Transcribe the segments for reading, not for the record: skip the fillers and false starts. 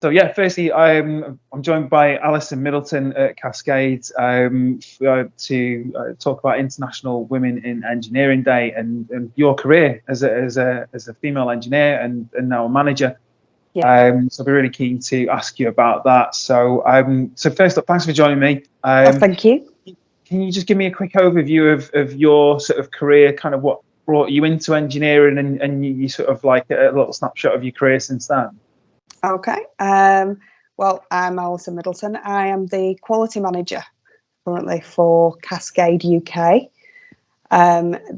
So yeah, firstly, I'm joined by Alison Middleton at Cascade to talk about International Women in Engineering Day and your career as a female engineer and now a manager. Yeah. So I'll be really keen to ask you about that. So first up, thanks for joining me. Oh, thank you. Can you just give me a quick overview of your sort of career, kind of what brought you into engineering and you sort of like a little snapshot of your career since then? Okay. Well, I'm Alison Middleton. I am the quality manager currently for Cascade UK.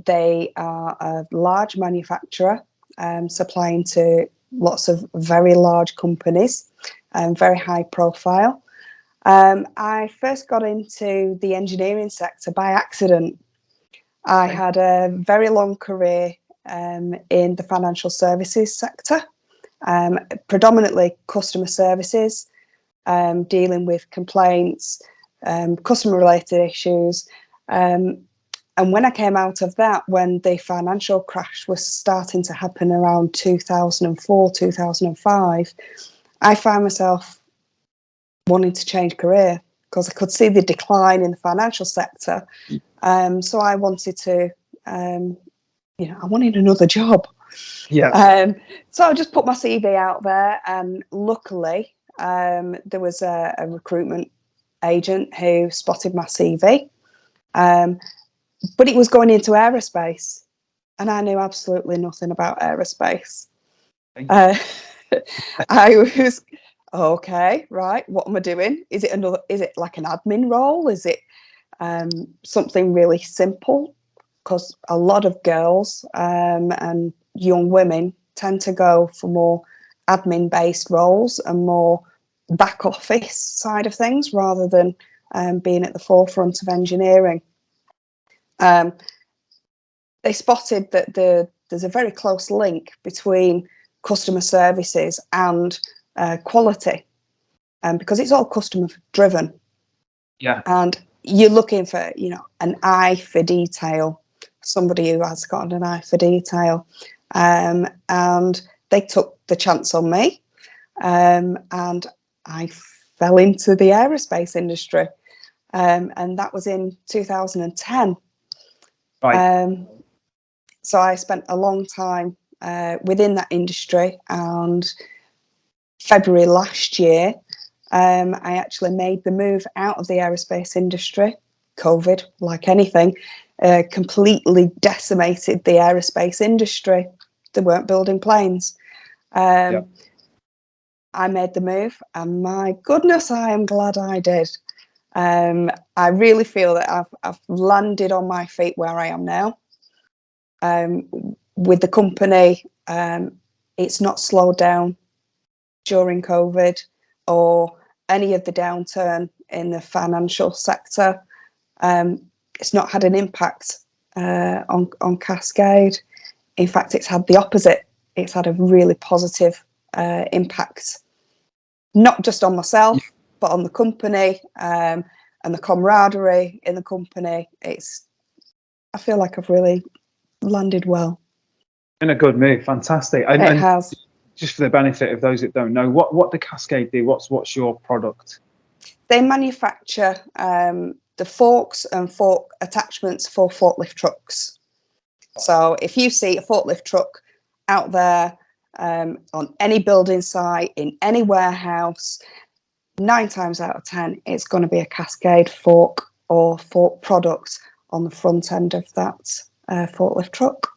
They are a large manufacturer supplying to lots of very large companies, very high profile. I first got into the engineering sector by accident. I Okay. had a very long career in the financial services sector, predominantly customer services, dealing with complaints, customer related issues. And when I came out of that, when the financial crash was starting to happen around 2004, 2005, I found myself wanting to change career because I could see the decline in the financial sector. So I wanted to, I wanted another job. Yeah. So I just put my CV out there, and luckily there was a recruitment agent who spotted my CV, but it was going into aerospace, and I knew absolutely nothing about aerospace. Uh, I was okay, right? What am I doing? Is it like an admin role? Is it something really simple? Because a lot of girls and young women tend to go for more admin-based roles and more back office side of things rather than being at the forefront of engineering. They spotted that there's a very close link between customer services and quality, because it's all customer driven. Yeah. And you're looking for, an eye for detail, somebody who has got an eye for detail. And they took the chance on me, and I fell into the aerospace industry. And that was in 2010. Right. So I spent a long time within that industry, and February last year, I actually made the move out of the aerospace industry. COVID, like anything, completely decimated the aerospace industry. They weren't building planes. Yeah. I made the move, and my goodness, I am glad I did. I really feel that I've landed on my feet where I am now. With the company, it's not slowed down during COVID or any of the downturn in the financial sector. It's not had an impact on Cascade. In fact, it's had the opposite. It's had a really positive impact, not just on myself, but on the company and the camaraderie in the company. I feel like I've really landed well. In a good move, fantastic. It has. Just for the benefit of those that don't know, what the Cascade do? What's your product? They manufacture the forks and fork attachments for forklift trucks. So if you see a forklift truck out there on any building site, in any warehouse, 9 times out of 10, it's going to be a Cascade fork or fork product on the front end of that forklift truck.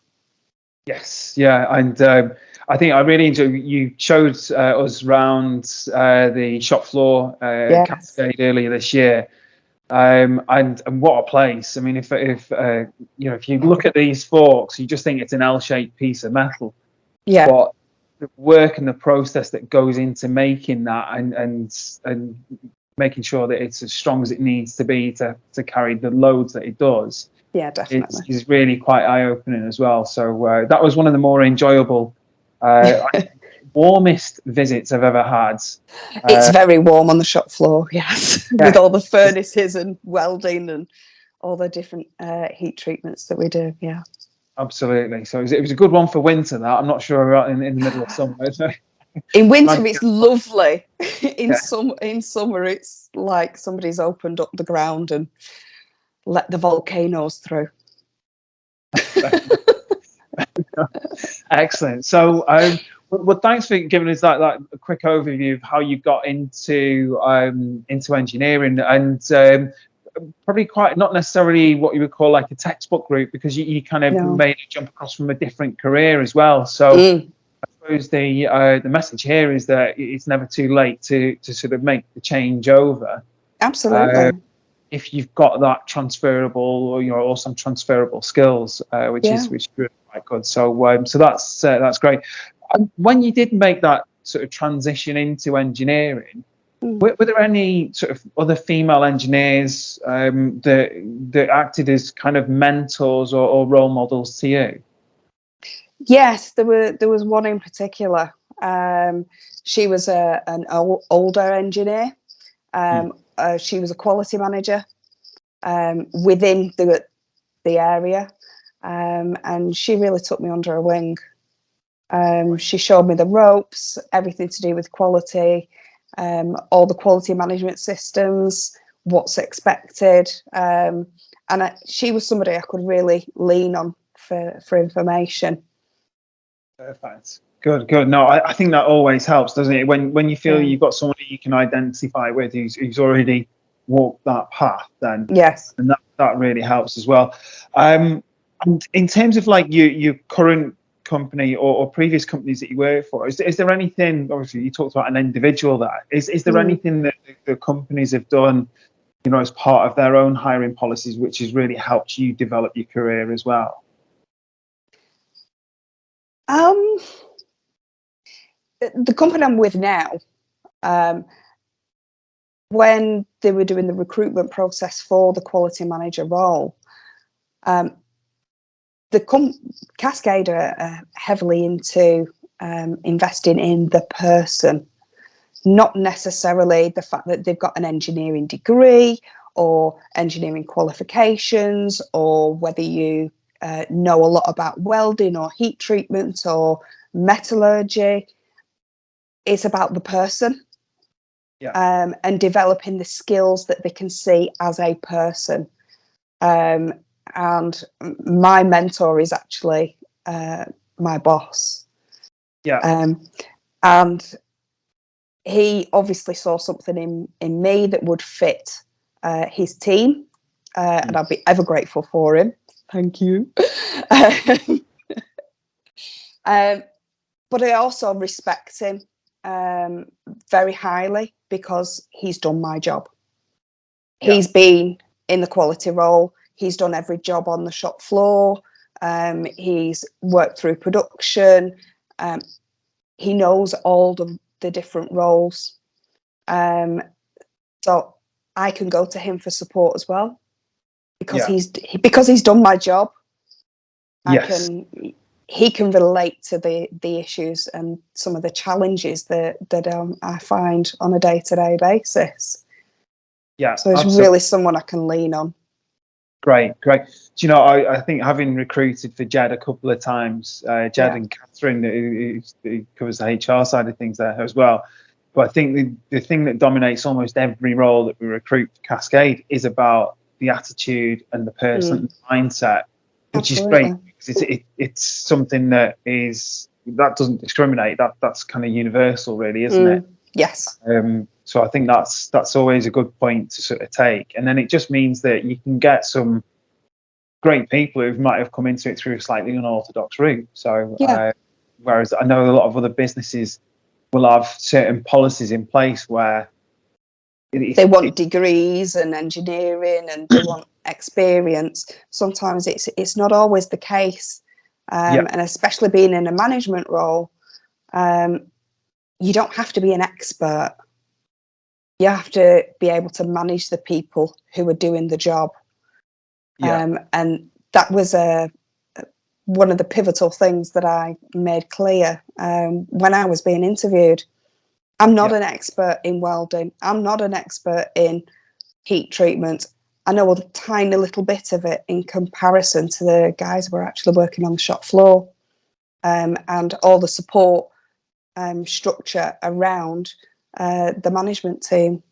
Yes, yeah, and I think I really enjoyed. You showed us around the shop floor Yes. Cascade earlier this year, and what a place! I mean, if you look at these forks, you just think it's an L-shaped piece of metal. Yeah. But the work and the process that goes into making that and making sure that it's as strong as it needs to be to carry the loads that it does. Yeah, definitely. It's really quite eye-opening as well. So that was one of the more enjoyable, warmest visits I've ever had. It's very warm on the shop floor, yes, Yeah, with all the furnaces and welding and all the different heat treatments that we do. Yeah, absolutely. So it was a good one for winter. That I'm not sure about in the middle of summer. So. In winter, Imagine- it's lovely. yeah. In summer, it's like somebody's opened up the ground and let the volcanoes through. Excellent. So, well, thanks for giving us that a quick overview of how you got into engineering, and probably quite not necessarily what you would call like a textbook route, because you kind of No. made a jump across from a different career as well. So, Mm, I suppose the message here is that it's never too late to sort of make the change over. absolutely. If you've got that transferable, or some transferable skills, which Yeah. is really quite good. So that's great. When you did make that sort of transition into engineering, Mm. were there any sort of other female engineers that acted as kind of mentors or role models to you? Yes, there was one in particular. She was an older engineer. Hmm. She was a quality manager within the area, and she really took me under her wing. She showed me the ropes, everything to do with quality, all the quality management systems, what's expected, and she was somebody I could really lean on for information. Perfect. Good, good. No, I think that always helps, doesn't it? When you feel Yeah. you've got somebody you can identify with who's already walked that path, then Yes. and that really helps as well. And in terms of like your current company or previous companies that you work for, is there anything? Obviously, you talked about an individual there. Is there Mm. anything that the companies have done, as part of their own hiring policies, which has really helped you develop your career as well? Um, the company I'm with now, um, when they were doing the recruitment process for the quality manager role, um, Cascade are heavily into investing in the person, not necessarily the fact that they've got an engineering degree or engineering qualifications, or whether you know a lot about welding or heat treatment or metallurgy. It's about the person, Yeah, and developing the skills that they can see as a person. Um, and my mentor is actually my boss. yeah, And he obviously saw something in me that would fit his team, and mm, I'll be ever grateful for him. Thank you. um, but I also respect him very highly because he's done my job. yeah, He's been in the quality role. He's done every job on the shop floor. He's worked through production. Um, he knows all the different roles. Um, so I can go to him for support as well because yeah, because he's done my job. I yes. can He can relate to the issues and some of the challenges that I find on a day-to-day basis. Yeah, So he's absolutely. really someone I can lean on. Great, great. Do you know, I think having recruited for Jed a couple of times, Jed Yeah. and Catherine, who covers the HR side of things there as well. But I think the thing that dominates almost every role that we recruit for Cascade is about the attitude and the person and Mm, the mindset, which is great absolutely. because it's something that doesn't discriminate. That's kind of universal, really, isn't it? Yes. So I think that's always a good point to sort of take, and then it just means that you can get some great people who might have come into it through a slightly unorthodox route. So Yeah. whereas I know a lot of other businesses will have certain policies in place where They want degrees and engineering, and they want experience. Sometimes it's not always the case, yeah, and especially being in a management role, you don't have to be an expert. You have to be able to manage the people who are doing the job, yeah, and that was one of the pivotal things that I made clear when I was being interviewed. I'm not yeah, an expert in welding. I'm not an expert in heat treatment. I know a tiny little bit of it in comparison to the guys who are actually working on the shop floor, and all the support structure around the management team.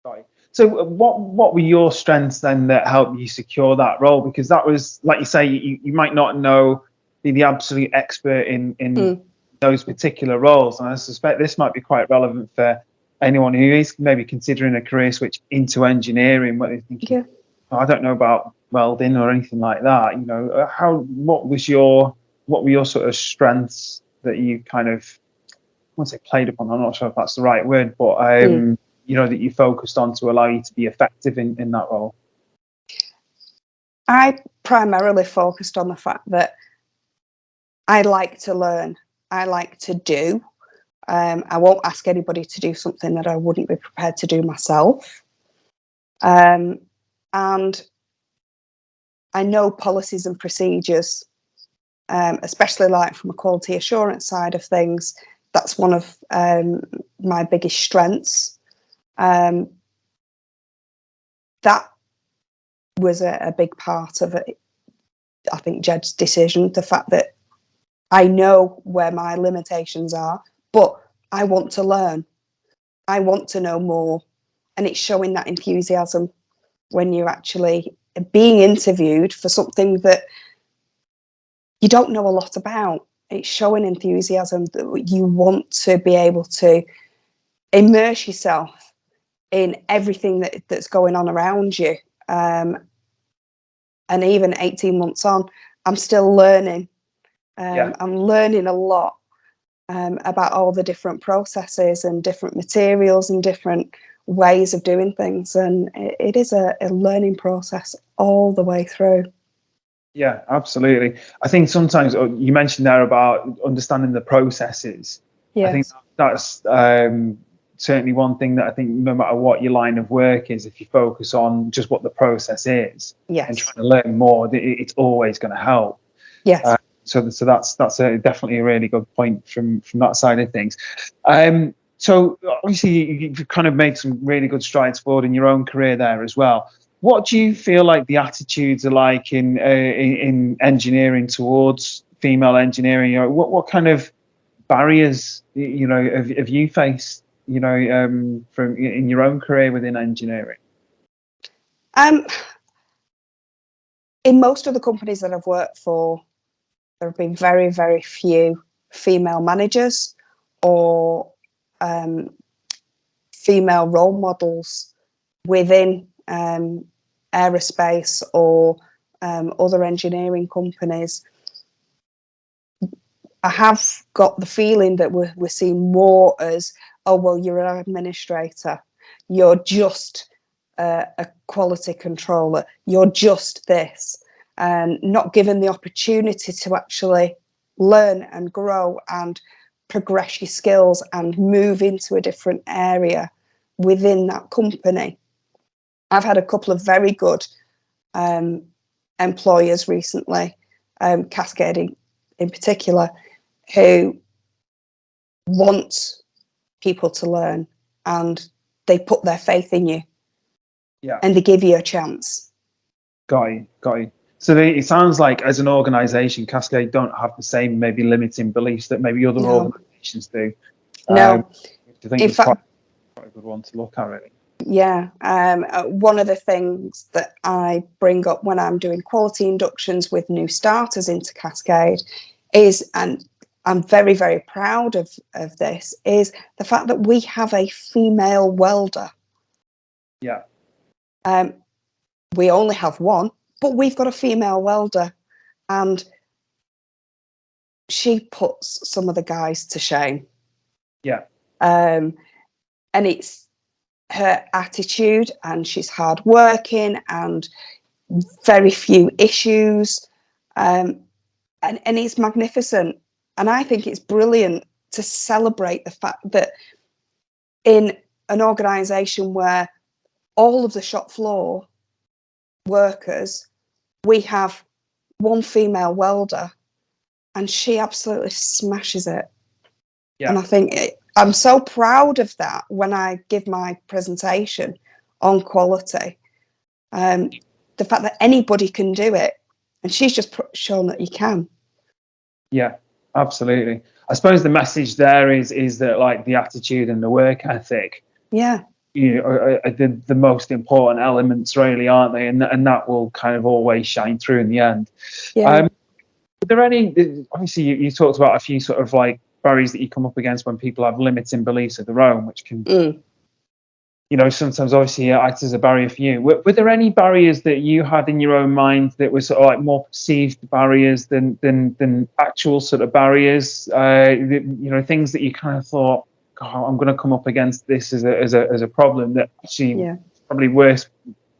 Right. So what were your strengths then that helped you secure that role? Because that was, like you say, you might not know the absolute expert in those particular roles, and I suspect this might be quite relevant for anyone who is maybe considering a career switch into engineering, where they're thinking, oh, I don't know about welding or anything like that. You know, what were your sort of strengths that you kind of, I won't say played upon, I'm not sure if that's the right word, but you know, that you focused on to allow you to be effective in that role? I primarily focused on the fact that I like to learn, I like to do. I won't ask anybody to do something that I wouldn't be prepared to do myself. And I know policies and procedures, especially like from a quality assurance side of things. That's one of my biggest strengths. That was a big part of it, I think, Jed's decision, the fact that I know where my limitations are, but I want to learn. I want to know more. And it's showing that enthusiasm when you're actually being interviewed for something that you don't know a lot about. It's showing enthusiasm that you want to be able to immerse yourself in everything that's going on around you. And even 18 months on, I'm still learning. I'm learning a lot about all the different processes and different materials and different ways of doing things. And it is a learning process all the way through. Yeah, absolutely. I think sometimes you mentioned there about understanding the processes. Yes. I think that's certainly one thing that I think no matter what your line of work is, if you focus on just what the process is and trying to learn more, it's always going to help. Yes. So that's definitely a really good point from that side of things. So obviously you've kind of made some really good strides forward in your own career there as well. What do you feel like the attitudes are like in engineering towards female engineering? You know, what kind of barriers, you know, have you faced, you know, from in your own career within engineering? In most of the companies that I've worked for, there have been very, very few female managers or female role models within aerospace or other engineering companies. I have got the feeling that we're seeing more as, oh, well, you're an administrator, you're just a quality controller, you're just this, and not given the opportunity to actually learn and grow and progress your skills and move into a different area within that company. I've had a couple of very good employers recently, Cascade in particular, who want people to learn and they put their faith in you. Yeah. And they give you a chance. Got you. So it sounds like as an organisation, Cascade don't have the same maybe limiting beliefs that maybe other organisations do. No. I think it's quite a good one to look at, really. Yeah. One of the things that I bring up when I'm doing quality inductions with new starters into Cascade is, and I'm very, very proud of this, is the fact that we have a female welder. Yeah. We only have one, but we've got a female welder, and she puts some of the guys to shame. Yeah. And it's her attitude, and she's hardworking and very few issues. And it's magnificent. And I think it's brilliant to celebrate the fact that in an organisation where all of the shop floor workers, we have one female welder, and she absolutely smashes it. Yeah. And I think I'm so proud of that when I give my presentation on quality. The fact that anybody can do it, and she's just shown that you can. Yeah, absolutely. I suppose the message there is that like the attitude and the work ethic, Yeah. you know, are the most important elements, really, aren't they? And that will kind of always shine through in the end. Yeah. Are there any? Obviously, you talked about a few sort of like barriers that you come up against when people have limiting beliefs of their own, which can, you know, sometimes obviously act as a barrier for you. Were there any barriers that you had in your own mind that were sort of like more perceived barriers than actual sort of barriers? You know, things that you kind of thought, "God, I'm going to come up against this as a problem that actually Yeah. probably worse,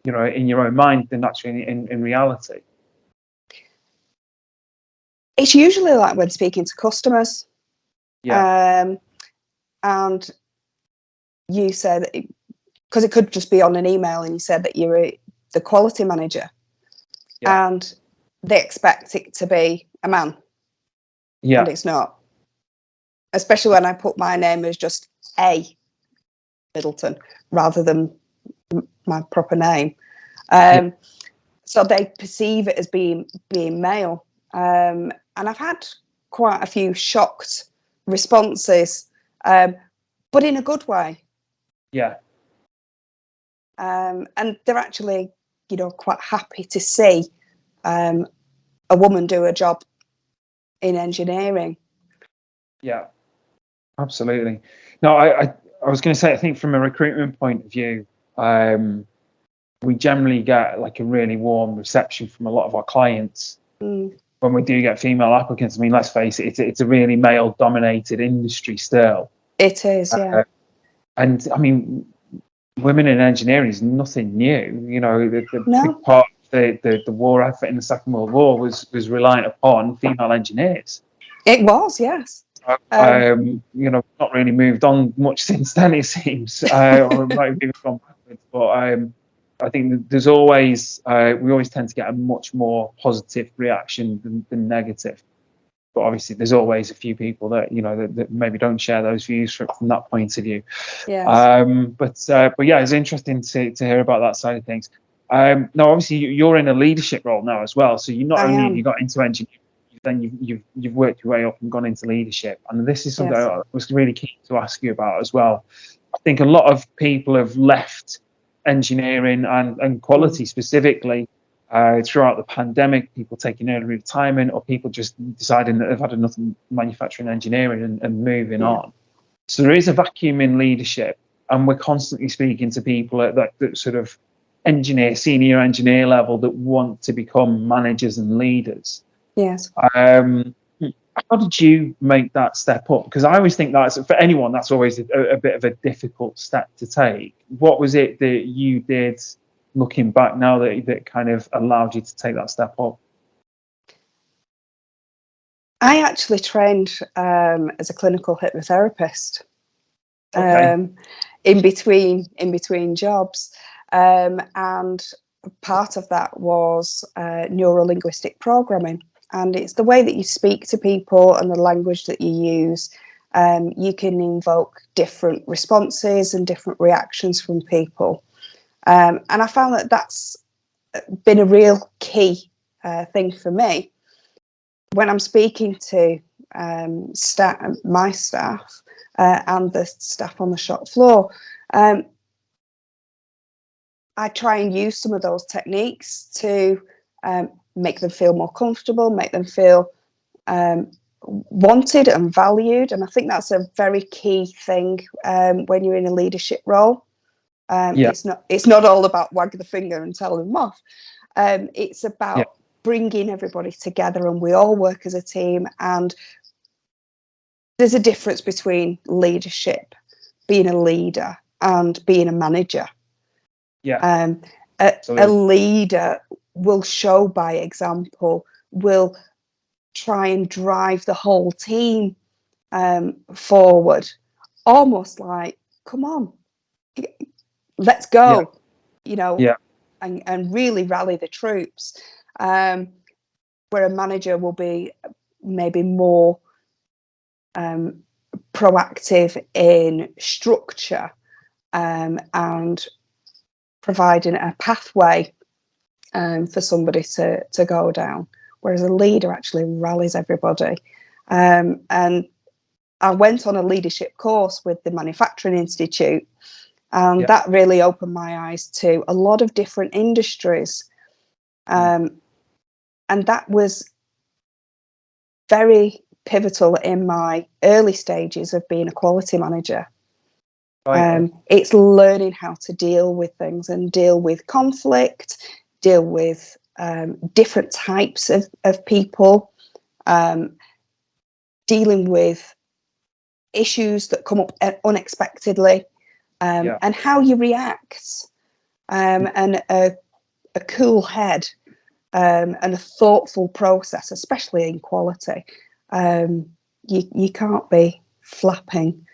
you know, in your own mind than actually in reality." It's usually like when speaking to customers, Yeah, and you said, because it could just be on an email, and you said that you're the quality manager, yeah, and they expect it to be a man, and yeah, it's not. Especially when I put my name as just A Middleton rather than my proper name. yeah, So they perceive it as being male. And I've had quite a few shocked responses, but in a good way. yeah, And they're actually, you know, quite happy to see a woman do a job in engineering. yeah. Absolutely. No, I was going to say, I think from a recruitment point of view, we generally get like a really warm reception from a lot of our clients Mm, when we do get female applicants. I mean, let's face it, it's a really male-dominated industry still. it is, yeah. And I mean, women in engineering is nothing new. You know, the big No, part of the war effort in the Second World War was reliant upon female engineers. it was, yes. You know, not really moved on much since then, it seems, or it might have even gone backwards. But I think that there's always, we always tend to get a much more positive reaction than negative. But obviously, there's always a few people that, you know, that maybe don't share those views from that point of view. Yes, But yeah, it's interesting to hear about that side of things. No, obviously, you're in a leadership role now as well. So you not I only have you am. got into engineering, then you've worked your way up and gone into leadership. And this is something Yes. I was really keen to ask you about as well. I think a lot of people have left engineering and quality specifically throughout the pandemic. People taking early retirement, or people just deciding that they've had enough of manufacturing engineering and moving Yeah. on. So there is a vacuum in leadership, and we're constantly speaking to people at that sort of senior engineer level that want to become managers and leaders. Yes. How did you make that step up? Because I always think that's, for anyone, that's always a bit of a difficult step to take. What was it that you did, looking back now, that kind of allowed you to take that step up? I actually trained as a clinical hypnotherapist Okay. in between jobs, and part of that was neuro-linguistic programming, and it's the way that you speak to people and the language that you use. You can invoke different responses and different reactions from people, and I found that that's been a real key thing for me when I'm speaking to my staff and the staff on the shop floor. I try and use some of those techniques to make them feel more comfortable, make them feel wanted and valued. And I think that's a very key thing when you're in a leadership role. Yeah. It's not all about wag the finger and tell them off. It's Yeah. about bringing everybody together, and we all work as a team. And there's a difference between leadership, being a leader, and being a manager. Yeah. A Absolutely. leader will show by example, will try and drive the whole team forward, almost like, come on, let's Yeah. go, you know, Yeah. and really rally the troops. Where a manager will be maybe more proactive in structure and providing a pathway for somebody to go down, whereas a leader actually rallies everybody. And I went on a leadership course with the Manufacturing Institute, and Yeah. that really opened my eyes to a lot of different industries. And that was very pivotal in my early stages of being a quality manager. Right. It's learning how to deal with things and deal with conflict, deal with different types of people, dealing with issues that come up unexpectedly, and how you react, and a cool head, and a thoughtful process, especially in quality. You can't be flapping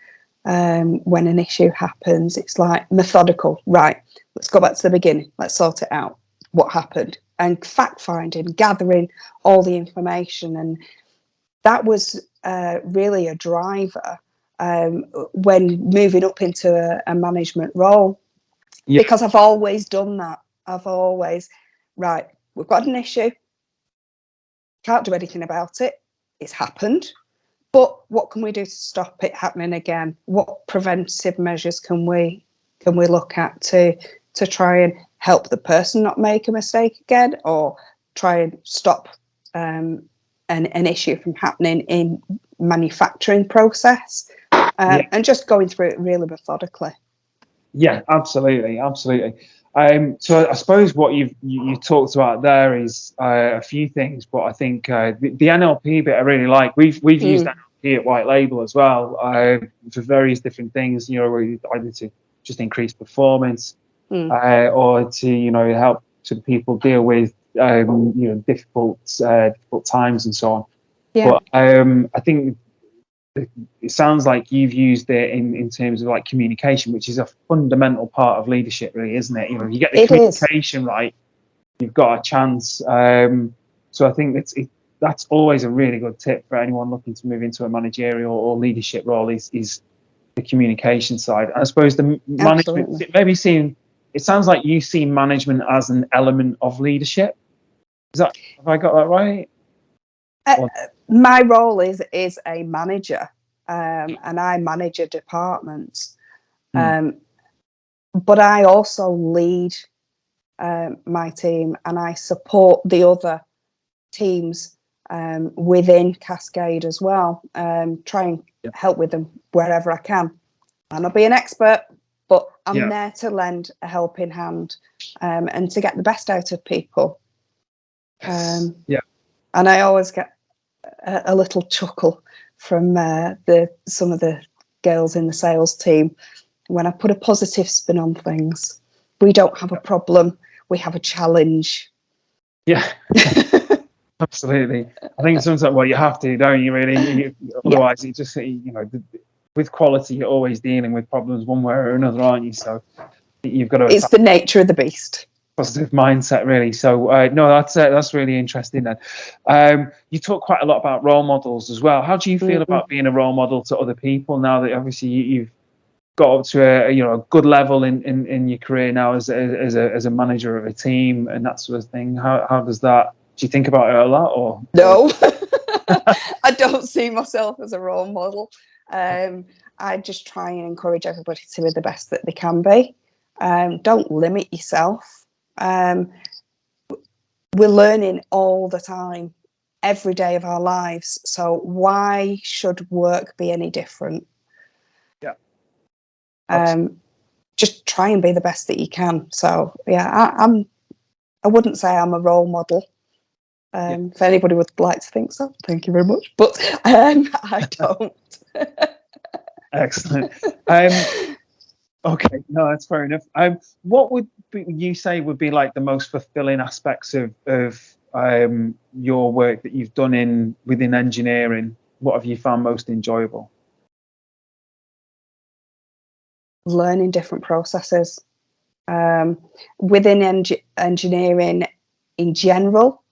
when an issue happens. It's like methodical. Right, let's go back to the beginning. Let's sort it out. What happened? And fact finding, gathering all the information. And that was really a driver when moving up into a management role, Yeah. because I've always done that. I've always, right, we've got an issue, can't do anything about it, it's happened, but what can we do to stop it happening again? What preventive measures can we look at to try and help the person not make a mistake again, or try and stop an issue from happening in manufacturing process, and just going through it really methodically. Yeah, absolutely, absolutely. So I suppose what you talked about there is a few things, but I think the NLP bit I really like. We've used NLP at White Label as well, for various different things. You know, either to just increase performance, or to help people deal with difficult times and so on. Yeah. But I think it sounds like you've used it in terms of like communication, which is a fundamental part of leadership, really, isn't it? You know, if you get the communication right, you've got a chance. So I think that's always a really good tip for anyone looking to move into a managerial or leadership role is the communication side. And I suppose the management, it sounds like you see management as an element of leadership. Have I got that right? My role is a manager, and I manage a department, but I also lead my team, and I support the other teams within Cascade as well. Try and help with them wherever I can. I'm not being an expert, but I'm there to lend a helping hand, and to get the best out of people. And I always get a little chuckle from some of the girls in the sales team when I put a positive spin on things. We don't have a problem, we have a challenge. Yeah. Absolutely. I think sometimes, well, you have to, don't you, really? Otherwise, you just, with quality, you're always dealing with problems one way or another, aren't you? So you've got to... It's the nature of the beast. Positive mindset, really. So, no, that's really interesting then. You talk quite a lot about role models as well. How do you feel about being a role model to other people now that obviously you've got up to a good level in your career now as a manager of a team and that sort of thing? How does that... Do you think about it a lot, or no? I don't see myself as a role model. I just try and encourage everybody to be the best that they can be. Don't limit yourself. We're learning all the time, every day of our lives. So why should work be any different? Yeah. Just try and be the best that you can. So yeah, I wouldn't say I'm a role model. If anybody would like to think so, thank you very much. But I don't. Excellent. Okay, no, that's fair enough. What would you say would be like the most fulfilling aspects of your work that you've done within engineering? What have you found most enjoyable? Learning different processes within engineering in general.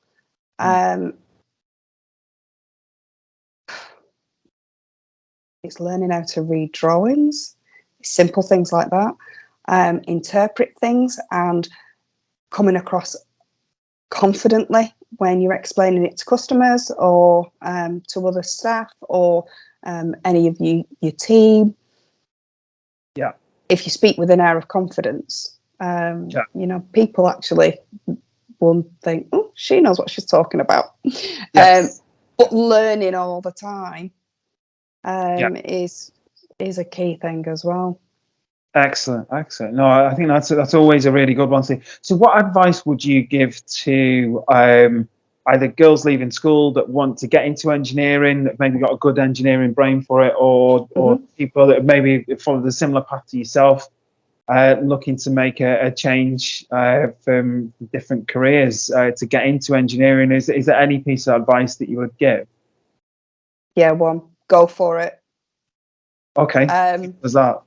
It's learning how to read drawings, simple things like that, interpret things, and coming across confidently when you're explaining it to customers or to other staff, or any of your team. Yeah. If you speak with an air of confidence, people actually will think, oh, she knows what she's talking about. Yes. But learning all the time is a key thing as well. Excellent. No, I think that's always a really good one. So what advice would you give to either girls leaving school that want to get into engineering, that maybe got a good engineering brain for it, or people that maybe followed a similar path to yourself, looking to make a change from different careers to get into engineering? Is there any piece of advice that you would give? Yeah, go for it. Okay. What's that?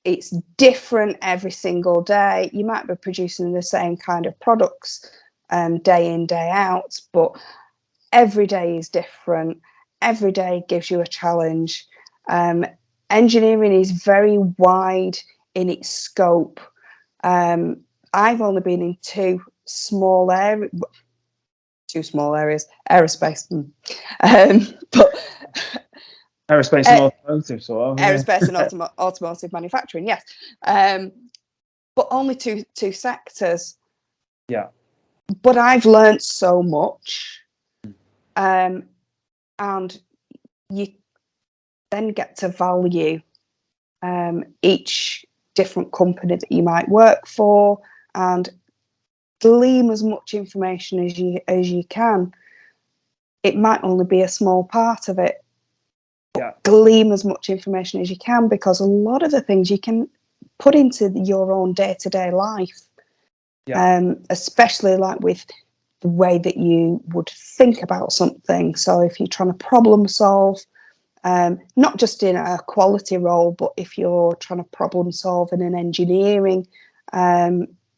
It's different every single day. You might be producing the same kind of products day in, day out, but every day is different. Every day gives you a challenge. Engineering is very wide in its scope. I've only been in two small areas, aerospace, but Aerospace and automotive, sort of. aerospace and automotive manufacturing, yes, but only two sectors. Yeah. But I've learned so much, and you then get to value each different company that you might work for, and glean as much information as you can. It might only be a small part of it. Yeah. Glean as much information as you can, because a lot of the things you can put into your own day-to-day life. Yeah. Especially like with the way that you would think about something. So if you're trying to problem solve, not just in a quality role, but if you're trying to problem solve in an engineering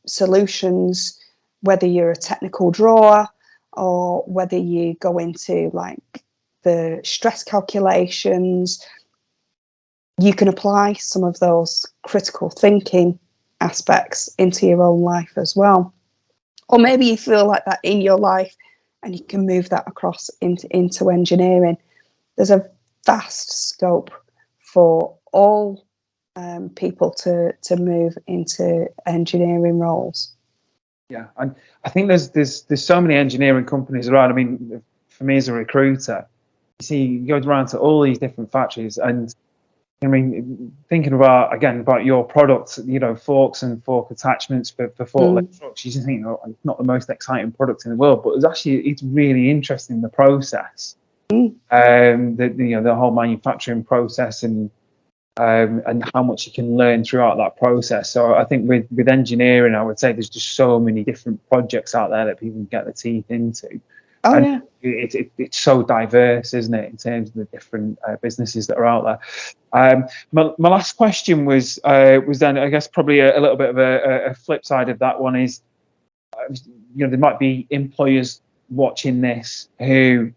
solutions, whether you're a technical drawer or whether you go into like the stress calculations, you can apply some of those critical thinking aspects into your own life as well. Or maybe you feel like that in your life and you can move that across into engineering. There's a vast scope for all people to move into engineering roles. Yeah, and I think there's so many engineering companies around. I mean, for me as a recruiter, you see, you go around to all these different factories, and I mean, thinking about your product, forks and fork attachments for forklift trucks, you just think, it's not the most exciting product in the world, but it's really interesting, the process, the whole manufacturing process, and how much you can learn throughout that process. So I think with engineering, I would say there's just so many different projects out there that people can get their teeth into. Oh, and yeah. It's so diverse, isn't it, in terms of the different businesses that are out there. My last question was then, I guess, probably a little bit of a flip side of that one is, there might be employers watching this who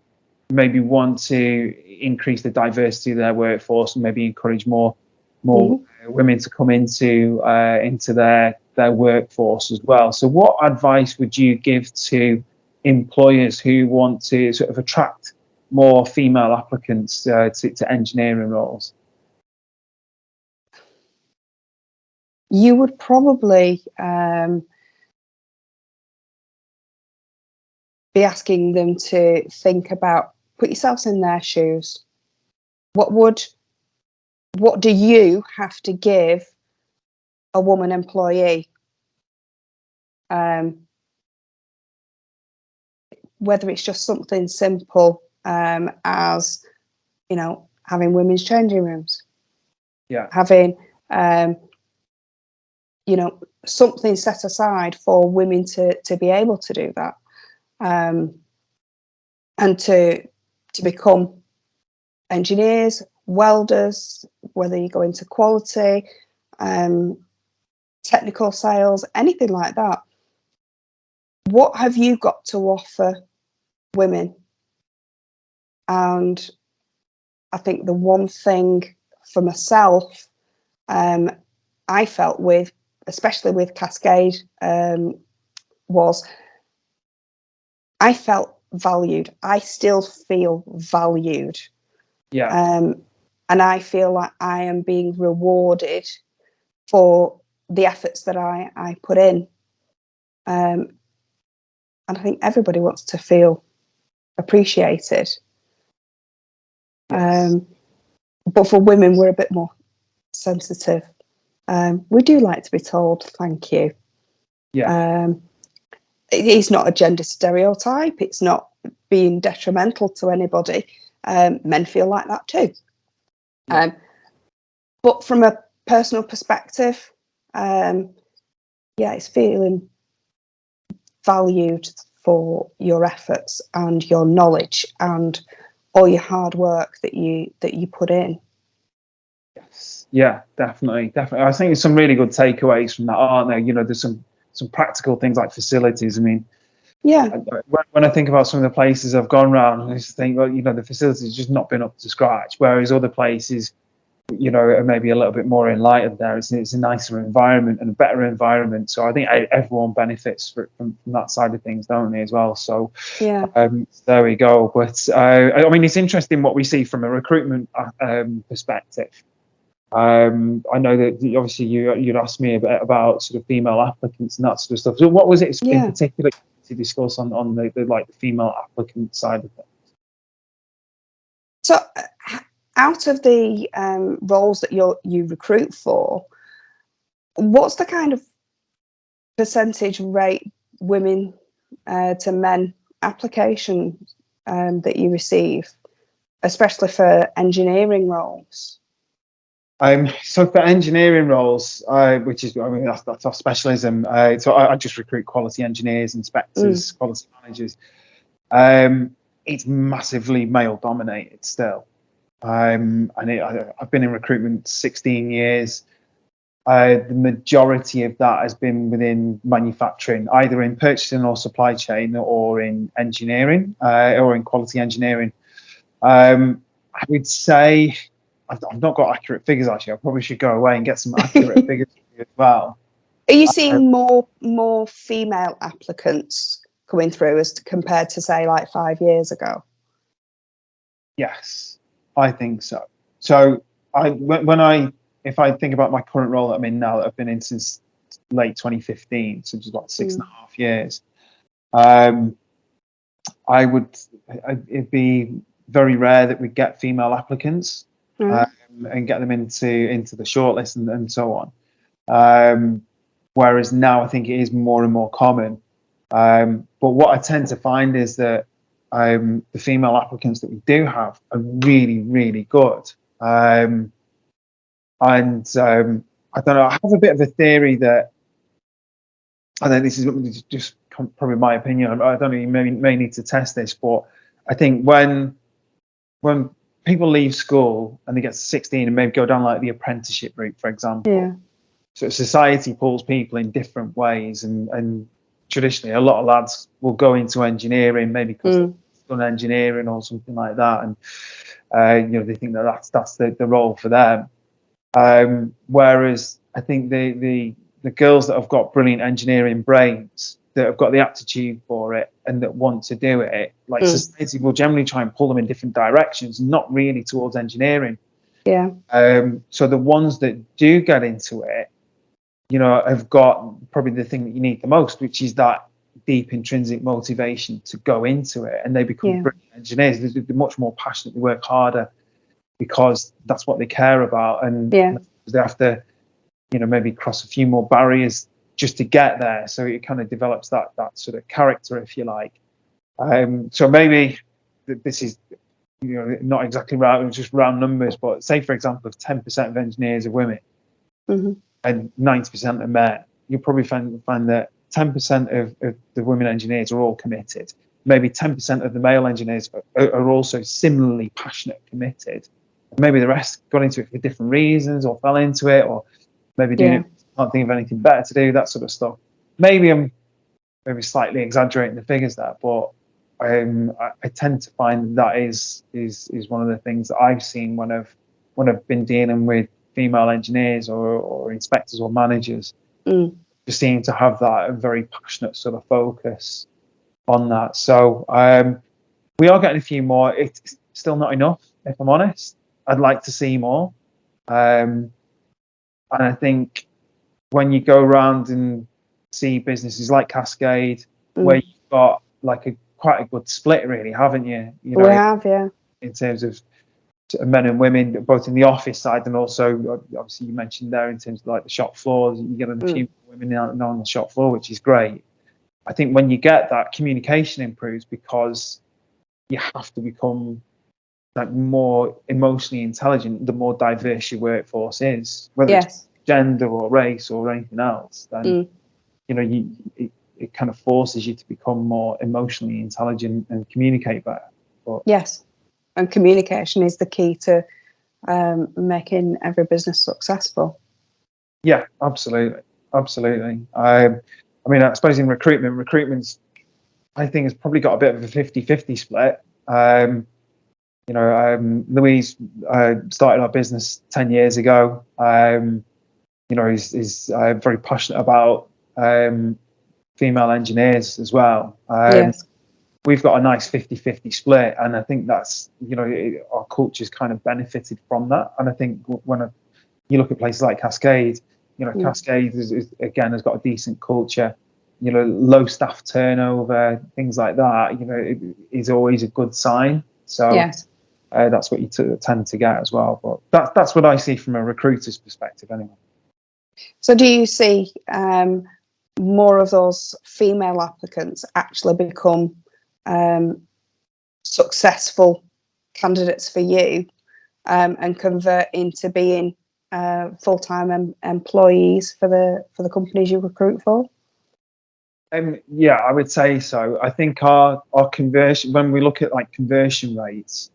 maybe want to increase the diversity of their workforce and maybe encourage more women to come into their workforce as well. So what advice would you give to employers who want to sort of attract more female applicants to engineering roles? You would probably be asking them to think about, put yourselves in their shoes. What do you have to give a woman employee? Whether it's just something simple as, having women's changing rooms. Yeah. Having, something set aside for women to be able to do that. And to become engineers, welders, whether you go into quality, technical sales, anything like that. What have you got to offer women? And I think the one thing for myself, I felt with, especially with Cascade, was I felt valued. I still feel valued. Yeah. And I feel like I am being rewarded for the efforts that I put in. And I think everybody wants to feel appreciated. Yes. But for women, we're a bit more sensitive. We do like to be told thank you. Yeah. It's not a gender stereotype. It's not being detrimental to anybody. Men feel like that too. Yeah. But from a personal perspective, it's feeling valued for your efforts and your knowledge and all your hard work that you put in. Yes. Yeah, definitely. Definitely. I think there's some really good takeaways from that, aren't there? You know, there's some practical things like facilities. I mean, Yeah. when I think about some of the places I've gone around, I just think, well, you know, the facilities just not been up to scratch, whereas other places, you know, are maybe a little bit more enlightened there. It's a nicer environment and a better environment. So I think everyone benefits from that side of things, don't they, as well? So Yeah. there we go. But I mean, it's interesting what we see from a recruitment perspective. I know that obviously you'd asked me about sort of female applicants and that sort of stuff. So what was it in particular to discuss on the like the female applicant side of things? So, out of the roles that you recruit for, what's the kind of percentage rate women to men application that you receive, especially for engineering roles? So for engineering roles, which is, I mean, that's our specialism. So I just recruit quality engineers, inspectors, quality managers. It's massively male dominated still. And I've been in recruitment 16 years. The majority of that has been within manufacturing, either in purchasing or supply chain, or in engineering, or in quality engineering. I would say I've not got accurate figures actually. I probably should go away and get some accurate figures as well. Are you seeing more female applicants coming through as compared to say like 5 years ago? Yes, I think so. So if I think about my current role that I'm in now, that I've been in since late 2015, so just about 6.5 years, it'd be very rare that we get female applicants and get them into the shortlist and so on. Whereas now I think it is more and more common. But what I tend to find is that the female applicants that we do have are really, really good. And I don't know, I have a bit of a theory that, I think this is just probably my opinion. I don't know, you may need to test this, but I think when people leave school and they get to 16 and maybe go down like the apprenticeship route, for example, so society pulls people in different ways, and traditionally a lot of lads will go into engineering, maybe because they've done engineering or something like that, and you know, they think that that's the role for them. Whereas I think the girls that have got brilliant engineering brains, that have got the aptitude for it and that want to do it, like society will generally try and pull them in different directions, not really towards engineering. Yeah. So the ones that do get into it, you know, have got probably the thing that you need the most, which is that deep intrinsic motivation to go into it, and they become brilliant engineers. They're much more passionate, they work harder because that's what they care about, and they have to, you know, maybe cross a few more barriers just to get there. So it kind of develops that sort of character, if you like. So maybe this is, you know, not exactly right, it's just round numbers, but say for example, if 10% of engineers are women and 90% are men, you'll probably find that 10% of the women engineers are all committed. Maybe 10% of the male engineers are also similarly passionate, committed. Maybe the rest got into it for different reasons, or fell into it, or maybe doing it, can't think of anything better to do, that sort of stuff. Maybe I'm slightly exaggerating the figures there, but I tend to find that is one of the things that I've seen when I've been dealing with female engineers or inspectors or managers. Just seem to have that very passionate sort of focus on that. So we are getting a few more. It's still not enough. if I'm honest. I'd like to see more. And I think when you go around and see businesses like Cascade, where you've got like quite a good split, really, haven't you? You know, We have, yeah. in terms of men and women, both in the office side and also, obviously, you mentioned there in terms of like the shop floors, you get a few women on the shop floor, which is great. I think when you get that, communication improves because you have to become like more emotionally intelligent the more diverse your workforce is, whether it's gender or race or anything else. Then you know, it kind of forces you to become more emotionally intelligent and communicate better. But yes, and communication is the key to making every business successful. yeah, absolutely. I mean, I suppose in recruitment's, I think, has probably got a bit of a 50-50 split. You know, Louise started our business 10 years ago. You know, is very passionate about female engineers as well. Yes. We've got a nice 50-50 split, and I think that's, you know, our culture's kind of benefited from that. And I think when you look at places like Cascade, you know, Cascade is again has got a decent culture. You know, low staff turnover, things like that. You know, it is always a good sign. So yes. That's what you tend to get as well. But that's what I see from a recruiter's perspective, anyway. So, do you see more of those female applicants actually become successful candidates for you and convert into being full-time employees for the companies you recruit for? Yeah, I would say so. I think our conversion, when we look at like conversion rates,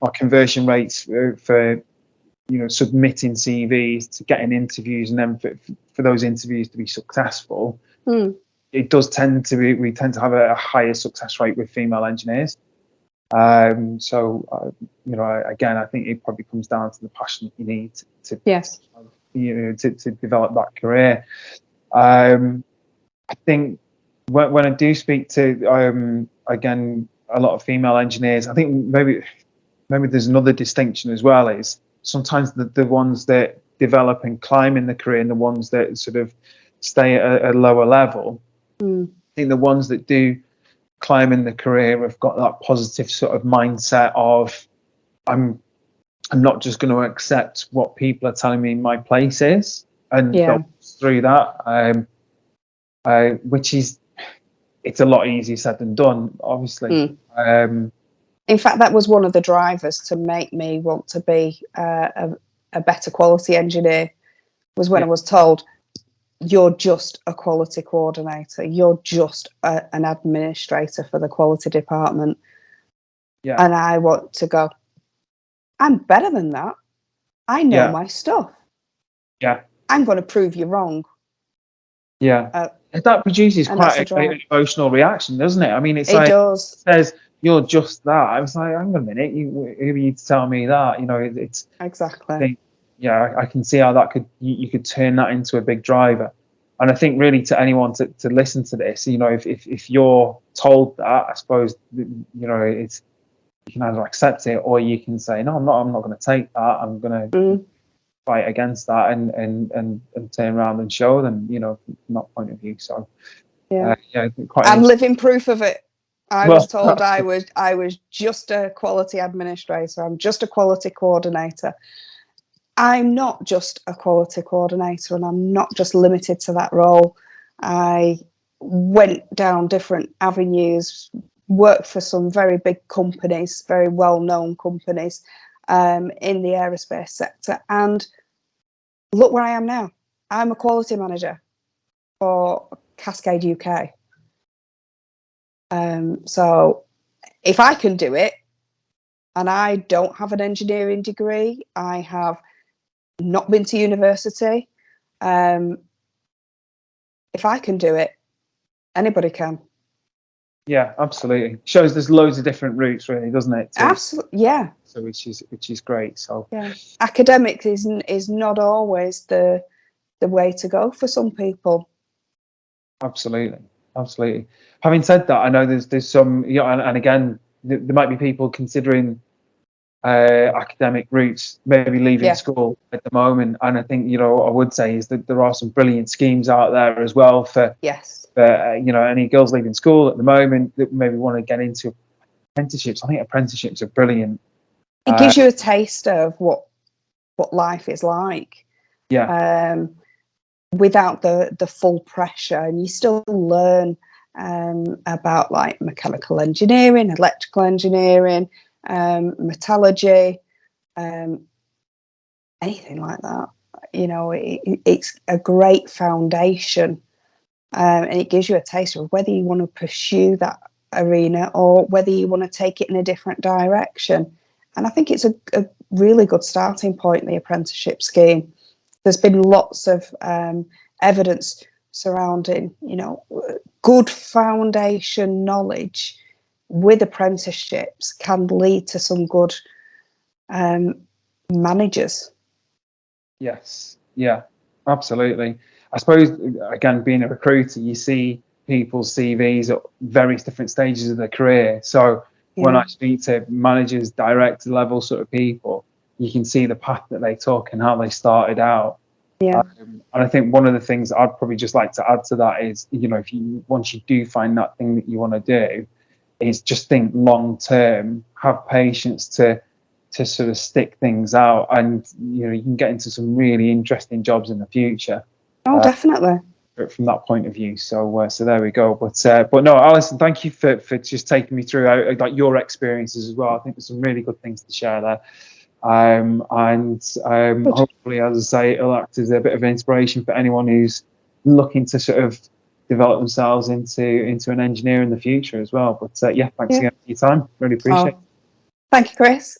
our conversion rates for you know, submitting CVs to getting interviews, and then for those interviews to be successful, it does tend to be, we tend to have a higher success rate with female engineers. So you know, again, I think it probably comes down to the passion that you need to yes, you know, to develop that career. I think when I do speak to again a lot of female engineers, I think maybe there's another distinction as well, is sometimes the ones that develop and climb in the career and the ones that sort of stay at a lower level. I think the ones that do climb in the career have got that positive sort of mindset of I'm not just going to accept what people are telling me my place is, and go through that, which is, it's a lot easier said than done, obviously. In fact, that was one of the drivers to make me want to be a better quality engineer, was when I was told, you're just a quality coordinator, you're just an administrator for the quality department. And I want to go, I'm better than that. I know my stuff. I'm going to prove you wrong. That produces quite an emotional reaction, doesn't it? I mean, it's like, does. It says you're just that. I was like, hang on a minute, who are you to tell me that? You know, it's exactly. I can see how that could, you could turn that into a big driver. And I think really to anyone to listen to this, you know, if you're told that, I suppose, you know, it's, you can either accept it or you can say, no, I'm not going to take that. I'm going to fight against that and turn around and show them, you know, from that point of view. So I'm living proof of it. I was told I was just a quality administrator. I'm just a quality coordinator. I'm not just a quality coordinator, and I'm not just limited to that role. I went down different avenues, worked for some very big companies, very well-known companies in the aerospace sector, and look where I am now. I'm a quality manager for Cascade UK. So if I can do it, and I don't have an engineering degree, I have not been to university. If I can do it, anybody can. Yeah, absolutely. Shows there's loads of different routes, really, doesn't it? Absolutely, yeah. So which is great. So academics is not always the way to go for some people. Absolutely. Having said that, I know there's some, you know, and again, there might be people considering academic routes, maybe leaving Yeah. school at the moment. And I think, you know, what I would say is that there are some brilliant schemes out there as well for, Yes. you know, any girls leaving school at the moment that maybe want to get into apprenticeships. I think apprenticeships are brilliant. It gives you a taste of what life is like. Yeah. Without the full pressure, and you still learn about like mechanical engineering, electrical engineering, metallurgy, anything like that. You know, it's a great foundation, and it gives you a taste of whether you want to pursue that arena or whether you want to take it in a different direction. And I think it's a really good starting point, the apprenticeship scheme. There's been lots of evidence surrounding, you know, good foundation knowledge with apprenticeships can lead to some good managers. Yes. Yeah, absolutely. I suppose, again, being a recruiter, you see people's CVs at various different stages of their career. So when Yeah. I speak to managers, director level sort of people, you can see the path that they took and how they started out. Yeah. And I think one of the things I'd probably just like to add to that is, you know, once you do find that thing that you want to do, is just think long term, have patience to sort of stick things out, and you know, you can get into some really interesting jobs in the future. Oh, definitely. From that point of view. So there we go. But no, Alison, thank you for just taking me through like your experiences as well. I think there's some really good things to share there. Hopefully, as I say, it'll act as a bit of an inspiration for anyone who's looking to sort of develop themselves into an engineer in the future as well. But yeah, thanks again for your time. Really appreciate it. Thank you, Chris.